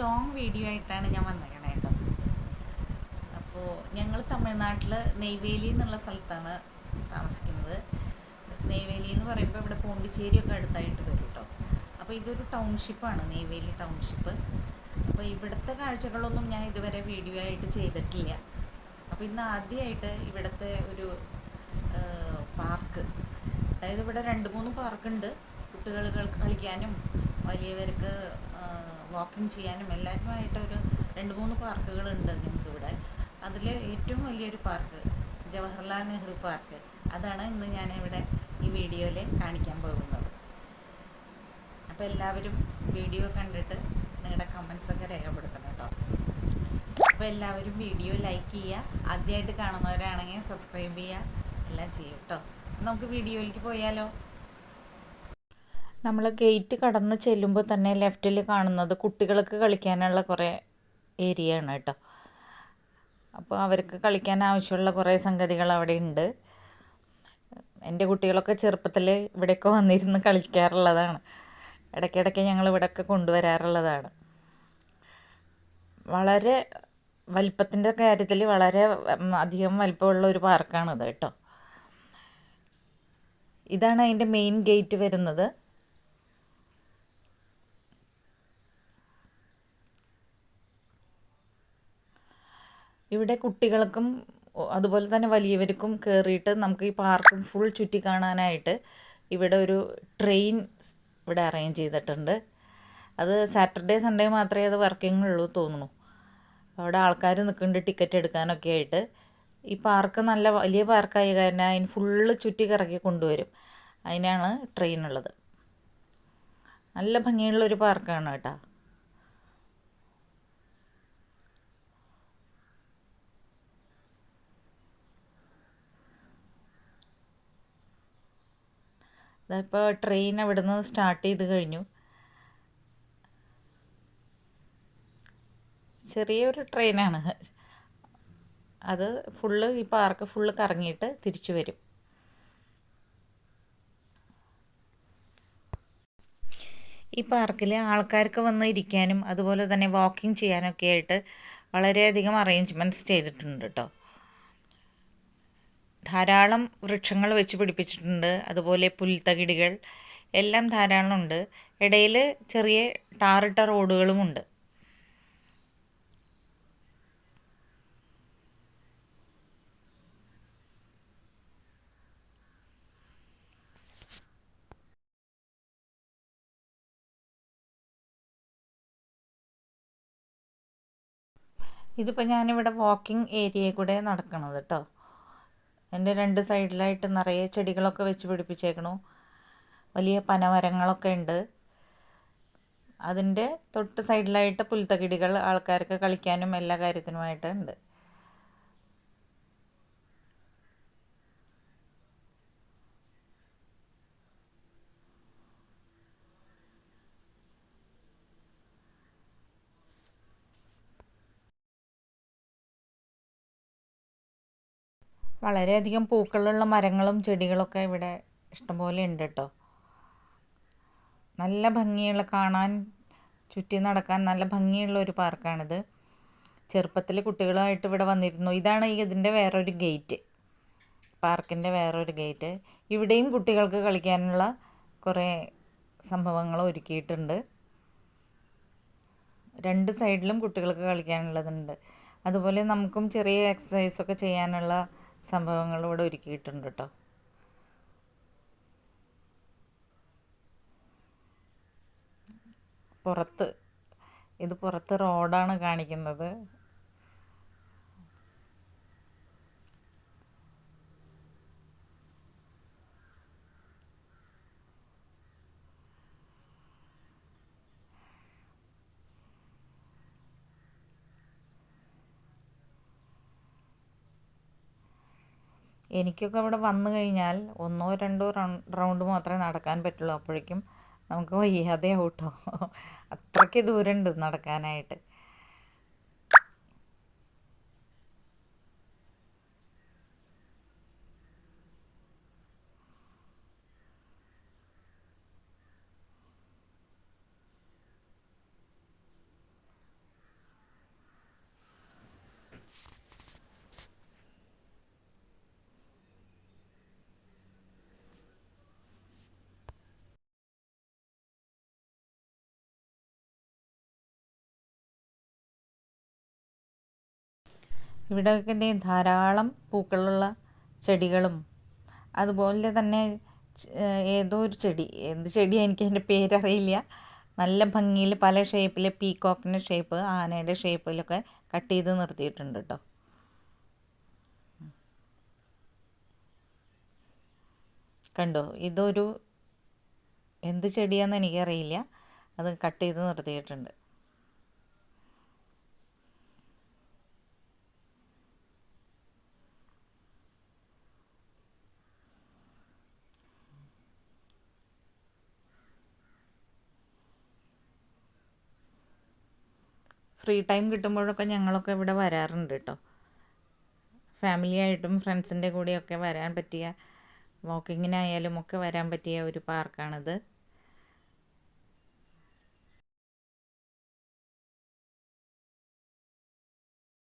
Long video ആയിട്ടാണ് ഞാൻ വന്നേക്കണേ കേട്ടോ. അപ്പോൾ ഞങ്ങൾ തമിഴ്നാട്ടിൽ നെയ്വേലി എന്നുള്ള സ്ഥലത്താണ് താമസിക്കുന്നത്. നെയ്വേലി എന്ന് പറയുമ്പോൾ ഇവിടെ പോണ്ടിച്ചേരിയൊക്കെ അടുത്തായിട്ട് വരും കേട്ടോ. അപ്പോൾ ഇതൊരു ടൗൺഷിപ്പാണ്, നെയ്വേലി ടൗൺഷിപ്പ്. അപ്പോൾ ഇവിടുത്തെ കാഴ്ചകളൊന്നും ഞാൻ ഇതുവരെ വീഡിയോ ആയിട്ട് ചെയ്തിട്ടില്ല. അപ്പോൾ ഇന്ന് ആദ്യമായിട്ട് ഇവിടുത്തെ ഒരു പാർക്ക്, അതായത് ഇവിടെ 2-3 പാർക്കുണ്ട്. കുട്ടികൾ കളിക്കാനും വലിയവർക്ക് വാക്കിംഗ് ചെയ്യാനും എല്ലാവരുമായിട്ട് ഒരു 2-3 പാർക്കുകളുണ്ട് ഞങ്ങൾക്കിവിടെ. അതിൽ ഏറ്റവും വലിയൊരു പാർക്ക് ജവഹർലാൽ നെഹ്റു പാർക്ക്, അതാണ് ഇന്ന് ഞാനിവിടെ ഈ വീഡിയോയിൽ കാണിക്കാൻ പോകുന്നത്. അപ്പോൾ എല്ലാവരും വീഡിയോ കണ്ടിട്ട് നിങ്ങളുടെ കമൻസൊക്കെ രേഖപ്പെടുത്തണം കേട്ടോ. അപ്പോൾ എല്ലാവരും വീഡിയോ ലൈക്ക് ചെയ്യുക, ആദ്യമായിട്ട് കാണുന്നവരാണെങ്കിൽ സബ്സ്ക്രൈബ് ചെയ്യുക, എല്ലാം ചെയ്യും കേട്ടോ. നമുക്ക് വീഡിയോയിലേക്ക് പോയാലോ. നമ്മൾ ഗേറ്റ് കടന്ന് ചെല്ലുമ്പോൾ തന്നെ ലെഫ്റ്റിൽ കാണുന്നത് കുട്ടികൾക്ക് കളിക്കാനുള്ള കുറേ ഏരിയ ആണ് കേട്ടോ. അപ്പോൾ അവർക്ക് കളിക്കാൻ ആവശ്യമുള്ള കുറേ സംഗതികൾ അവിടെ ഉണ്ട്. എൻ്റെ കുട്ടികളൊക്കെ ചെറുപ്പത്തിൽ ഇവിടെയൊക്കെ വന്നിരുന്ന് കളിക്കാറുള്ളതാണ്. ഇടയ്ക്കിടയ്ക്ക് ഞങ്ങൾ ഇവിടെയൊക്കെ കൊണ്ടുവരാറുള്ളതാണ്. വളരെ വലിപ്പത്തിൻ്റെ കാര്യത്തിൽ വളരെ അധികം വലിപ്പമുള്ള ഒരു പാർക്കാണിത് കേട്ടോ. ഇതാണ് അതിൻ്റെ മെയിൻ ഗേറ്റ് വരുന്നത്. ഇവിടെ കുട്ടികൾക്കും അതുപോലെ തന്നെ വലിയവർക്കും കയറിയിട്ട് നമുക്ക് ഈ പാർക്ക് ഫുൾ ചുറ്റി കാണാനായിട്ട് ഇവിടെ ഒരു ട്രെയിൻ ഇവിടെ അറേഞ്ച് ചെയ്തിട്ടുണ്ട്. അത് സാറ്റർഡേ സൺഡേ മാത്രമേ അത് വർക്കിംഗ് ഉള്ളൂ തോന്നുന്നു. അവിടെ ആൾക്കാർ നിൽക്കുന്നുണ്ട് ടിക്കറ്റ് എടുക്കാനൊക്കെ ആയിട്ട്. ഈ പാർക്ക് നല്ല വലിയ പാർക്കായ കാരണം അതിന് ഫുള്ള് ചുറ്റി കറക്കി കൊണ്ടുവരും. അതിനാണ് ട്രെയിൻ ഉള്ളത്. നല്ല ഭംഗിയുള്ളൊരു പാർക്കാണ് കേട്ടോ. അതിപ്പോൾ ട്രെയിൻ അവിടെ നിന്ന് സ്റ്റാർട്ട് ചെയ്ത് കഴിഞ്ഞു. ചെറിയൊരു ട്രെയിനാണ് അത്. ഫുള്ള് ഈ പാർക്ക് ഫുള്ള് കറങ്ങിയിട്ട് തിരിച്ചു വരും. ഈ പാർക്കിൽ ആൾക്കാർക്ക് വന്ന് ഇരിക്കാനും അതുപോലെ തന്നെ വാക്കിംഗ് ചെയ്യാനൊക്കെ ആയിട്ട് വളരെയധികം അറേഞ്ച്മെൻറ്റ്സ് ചെയ്തിട്ടുണ്ട് കേട്ടോ. ധാരാളം വൃക്ഷങ്ങൾ വെച്ച് പിടിപ്പിച്ചിട്ടുണ്ട്. അതുപോലെ പുൽത്തകിടികൾ എല്ലാം ധാരാളം ഉണ്ട്. ഇടയിൽ ചെറിയ ടാറിട്ട റോഡുകളുമുണ്ട്. ഇതിപ്പോൾ ഞാനിവിടെ വാക്കിംഗ് ഏരിയയിൽ കൂടെ നടക്കണത് കേട്ടോ. എൻ്റെ 2 സൈഡിലായിട്ട് നിറയെ ചെടികളൊക്കെ വെച്ച് പിടിപ്പിച്ചേക്കണു. വലിയ പനമരങ്ങളൊക്കെ ഉണ്ട്. അതിൻ്റെ തൊട്ട് സൈഡിലായിട്ട് പുൽത്തകിടികൾ ആൾക്കാർക്ക് കളിക്കാനും എല്ലാ കാര്യത്തിനുമായിട്ട് ഉണ്ട്. വളരെയധികം പൂക്കളുള്ള മരങ്ങളും ചെടികളൊക്കെ ഇവിടെ ഇഷ്ടംപോലെ ഉണ്ട് കേട്ടോ. നല്ല ഭംഗിയുള്ള, കാണാൻ ചുറ്റി നടക്കാൻ നല്ല ഭംഗിയുള്ള ഒരു പാർക്കാണിത്. ചെറുപ്പത്തിൽ കുട്ടികളുമായിട്ട് ഇവിടെ വന്നിരുന്നു. ഇതാണ് ഇതിൻ്റെ വേറൊരു ഗേറ്റ്, പാർക്കിൻ്റെ വേറൊരു ഗേറ്റ്. ഇവിടെയും കുട്ടികൾക്ക് കളിക്കാനുള്ള കുറേ സംഭവങ്ങൾ ഒരുക്കിയിട്ടുണ്ട്. 2 സൈഡിലും കുട്ടികൾക്ക് കളിക്കാനുള്ളതുണ്ട്. അതുപോലെ നമുക്കും ചെറിയ എക്സസൈസൊക്കെ ചെയ്യാനുള്ള സംഭവങ്ങൾ ഇവിടെ ഒരുക്കിയിട്ടുണ്ട് കേട്ടോ. പുറത്ത് റോഡാണ് കാണിക്കുന്നത്. എനിക്കൊക്കെ ഇവിടെ വന്നു കഴിഞ്ഞാൽ 1-2 റൗണ്ട് മാത്രമേ നടക്കാൻ പറ്റുള്ളൂ. അപ്പോഴേക്കും നമുക്ക് വയ്യാതെയാവും കേട്ടോ. അത്രയ്ക്ക് ദൂരമുണ്ട് നടക്കാനായിട്ട്. ഇവിടെയൊക്കെ ധാരാളം പൂക്കളുള്ള ചെടികളും അതുപോലെ തന്നെ ഏതോ ഒരു ചെടി, എന്ത് ചെടിയാണ് എനിക്ക് അതിൻ്റെ പേരറിയില്ല, നല്ല ഭംഗിയിൽ പല ഷേപ്പിൽ പീക്കോക്കിൻ്റെ ഷേപ്പ്, ആനയുടെ ഷേപ്പിലൊക്കെ കട്ട് ചെയ്ത് നിർത്തിയിട്ടുണ്ട് കേട്ടോ. കണ്ടോ, ഇതൊരു എന്ത് ചെടിയാണെന്ന് എനിക്കറിയില്ല, അത് കട്ട് ചെയ്ത് നിർത്തിയിട്ടുണ്ട്. ഫ്രീ ടൈം കിട്ടുമ്പോഴൊക്കെ ഞങ്ങളൊക്കെ ഇവിടെ വരാറുണ്ട് കേട്ടോ. ഫാമിലി ആയിട്ടും ഫ്രണ്ട്സിൻ്റെ കൂടെയൊക്കെ വരാൻ പറ്റിയ, വാക്കിങ്ങിനായാലും ഒക്കെ വരാൻ പറ്റിയ ഒരു പാർക്കാണിത്.